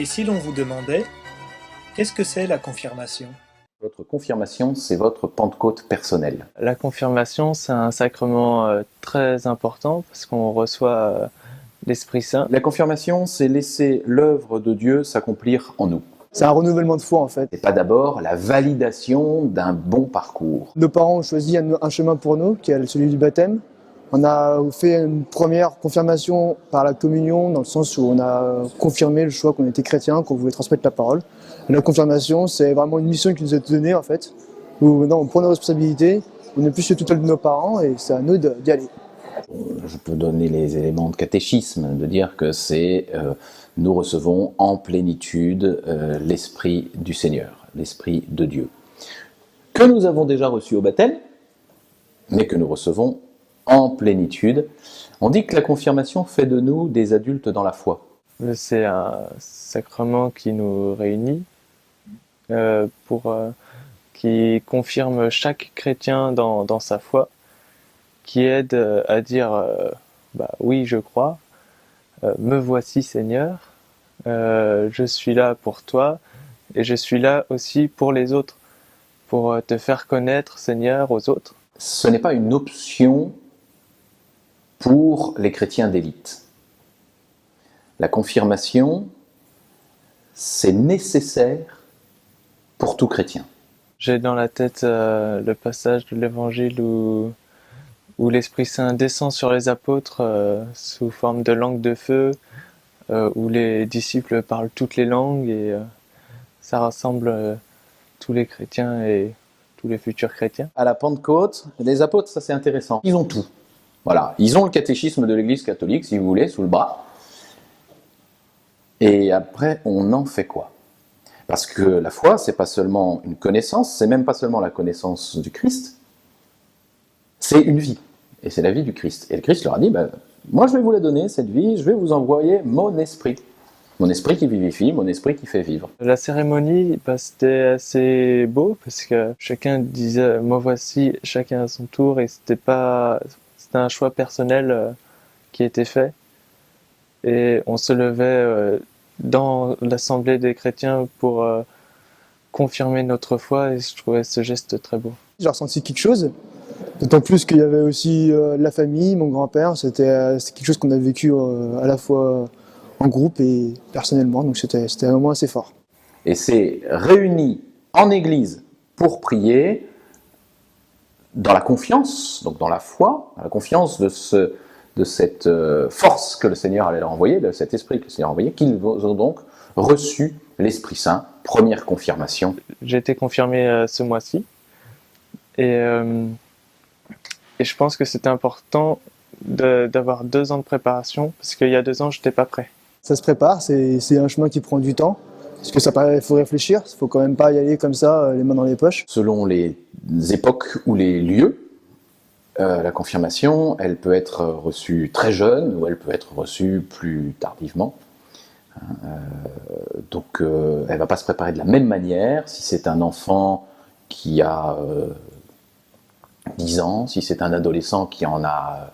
si l'on vous demandait, qu'est-ce que c'est la confirmation? Votre confirmation, c'est votre Pentecôte personnelle. La confirmation, c'est un sacrement très important parce qu'on reçoit l'Esprit Saint. La confirmation, c'est laisser l'œuvre de Dieu s'accomplir en nous. C'est un renouvellement de foi en fait. C'est pas d'abord la validation d'un bon parcours. Nos parents ont choisi un chemin pour nous, qui est celui du baptême. On a fait une première confirmation par la communion, dans le sens où on a confirmé le choix qu'on était chrétien, qu'on voulait transmettre la parole. Et la confirmation, c'est vraiment une mission qui nous a été donnée en fait, où maintenant on prend nos responsabilités, on n'est plus sur tutelle de nos parents et c'est à nous d'y aller. Je peux donner les éléments de catéchisme, de dire que c'est nous recevons en plénitude l'Esprit du Seigneur, l'Esprit de Dieu, que nous avons déjà reçu au baptême, mais que nous recevons en plénitude. On dit que la confirmation fait de nous des adultes dans la foi. C'est un sacrement qui nous réunit, qui confirme chaque chrétien dans sa foi, qui aide à dire oui, je crois, me voici Seigneur, je suis là pour toi et je suis là aussi pour les autres, pour te faire connaître Seigneur aux autres. Ce n'est pas une option pour les chrétiens d'élite. La confirmation, c'est nécessaire pour tout chrétien. J'ai dans la tête le passage de l'Évangile où l'Esprit Saint descend sur les apôtres sous forme de langue de feu, où les disciples parlent toutes les langues et ça rassemble tous les chrétiens et tous les futurs chrétiens. À la Pentecôte, les apôtres, ça c'est intéressant. Ils ont tout. Voilà, ils ont le catéchisme de l'Église catholique, si vous voulez, sous le bras. Et après, on en fait quoi? Parce que la foi, c'est pas seulement une connaissance, c'est même pas seulement la connaissance du Christ, c'est une vie. Et c'est la vie du Christ. Et le Christ leur a dit, moi je vais vous la donner, cette vie, je vais vous envoyer mon esprit. Mon esprit qui vivifie, mon esprit qui fait vivre. La cérémonie, c'était assez beau parce que chacun disait, moi voici, chacun à son tour, et c'était un choix personnel qui était fait. Et on se levait dans l'assemblée des chrétiens pour confirmer notre foi, et je trouvais ce geste très beau. J'ai ressenti quelque chose, d'autant plus qu'il y avait aussi la famille, mon grand-père, c'était quelque chose qu'on a vécu à la fois en groupe et personnellement, donc c'était un moment assez fort. Et c'est réunis en église pour prier, dans la confiance, donc dans la foi, dans la confiance de cette force que le Seigneur allait leur envoyer, de cet esprit que le Seigneur a envoyé, qu'ils ont donc reçu l'Esprit Saint, première confirmation. J'ai été confirmé ce mois-ci, et je pense que c'était important d'avoir 2 ans de préparation, parce qu'il y a 2 ans, je n'étais pas prêt. Ça se prépare, c'est un chemin qui prend du temps, parce que il faut réfléchir, il faut quand même pas y aller comme ça, les mains dans les poches. Selon les époques ou les lieux, la confirmation, elle peut être reçue très jeune ou elle peut être reçue plus tardivement. Donc elle ne va pas se préparer de la même manière si c'est un enfant qui a 10 ans, si c'est un adolescent qui en a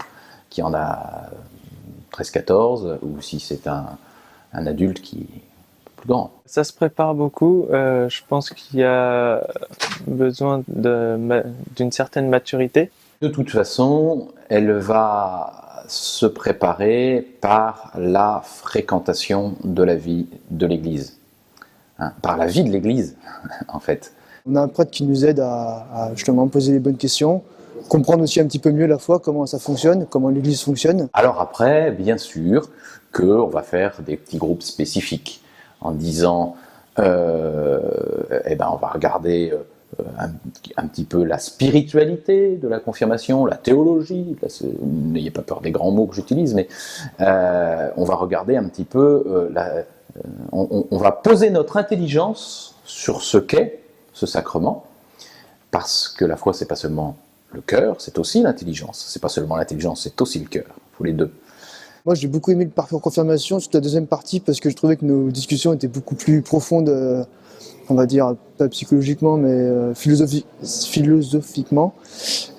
13-14, ou si c'est un adulte qui est plus grand. Ça se prépare beaucoup, je pense qu'il y a besoin d'une certaine maturité. De toute façon, elle va se préparer par la fréquentation de la vie de l'Église. Par la vie de l'Église, en fait. On a un prêtre qui nous aide à justement poser les bonnes questions, comprendre aussi un petit peu mieux la foi, comment ça fonctionne, comment l'Église fonctionne. Alors après, bien sûr, qu'on va faire des petits groupes spécifiques, en disant, on va regarder un petit peu la spiritualité de la confirmation, la théologie, n'ayez pas peur des grands mots que j'utilise, mais on va regarder un petit peu, on va poser notre intelligence sur ce qu'est ce sacrement, parce que la foi, c'est pas seulement le cœur, c'est aussi l'intelligence. C'est pas seulement l'intelligence, c'est aussi le cœur. Il faut les deux. Moi, j'ai beaucoup aimé le parcours confirmation, surtout la deuxième partie, parce que je trouvais que nos discussions étaient beaucoup plus profondes, on va dire, pas psychologiquement, mais philosophiquement.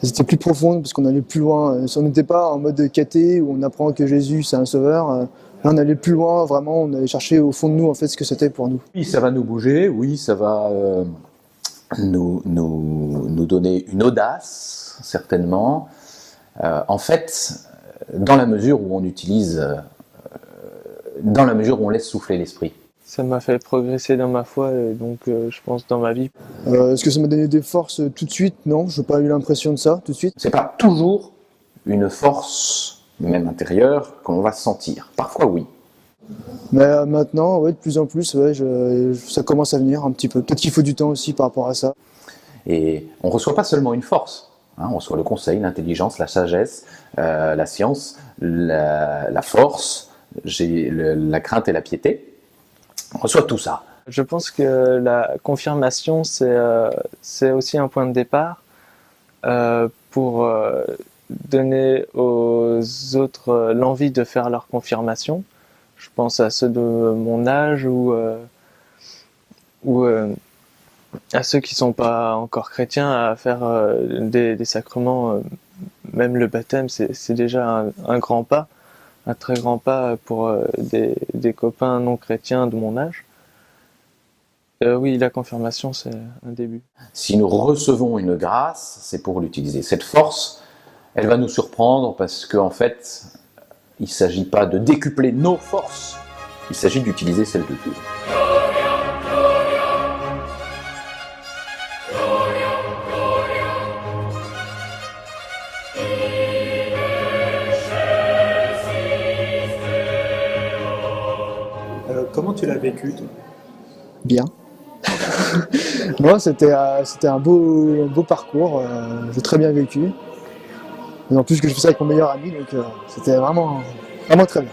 Elles étaient plus profondes, parce qu'on allait plus loin. On n'était pas en mode caté, où on apprend que Jésus, c'est un sauveur. Là, on allait plus loin, vraiment, on allait chercher au fond de nous en fait ce que c'était pour nous. Oui, ça va nous bouger, oui, ça va nous donner une audace, certainement. En fait, dans la mesure où on utilise, dans la mesure où on laisse souffler l'esprit. Ça m'a fait progresser dans ma foi et donc je pense dans ma vie. Est-ce que ça m'a donné des forces tout de suite? Non, je n'ai pas eu l'impression de ça tout de suite. C'est pas toujours une force, même intérieure, qu'on va sentir. Parfois, oui. Mais maintenant, ouais, de plus en plus, ouais, ça commence à venir un petit peu. Peut-être qu'il faut du temps aussi par rapport à ça. Et on ne reçoit pas seulement une force. Hein, on reçoit le conseil, l'intelligence, la sagesse, la science, la force, la crainte et la piété. On reçoit tout ça. Je pense que la confirmation, c'est aussi un point de départ pour donner aux autres l'envie de faire leur confirmation. Je pense à ceux de mon âge ou à ceux qui ne sont pas encore chrétiens à faire des sacrements. Même le baptême, c'est déjà un grand pas, un très grand pas pour des copains non chrétiens de mon âge. Oui, la confirmation, c'est un début. Si nous recevons une grâce, c'est pour l'utiliser. Cette force, elle va nous surprendre parce qu'en fait, il ne s'agit pas de décupler nos forces, il s'agit d'utiliser celles de Dieu. Comment tu l'as vécu, toi? Bien. Moi, c'était un beau parcours. J'ai très bien vécu. Et en plus que je fais ça avec mon meilleur ami, donc c'était vraiment très bien.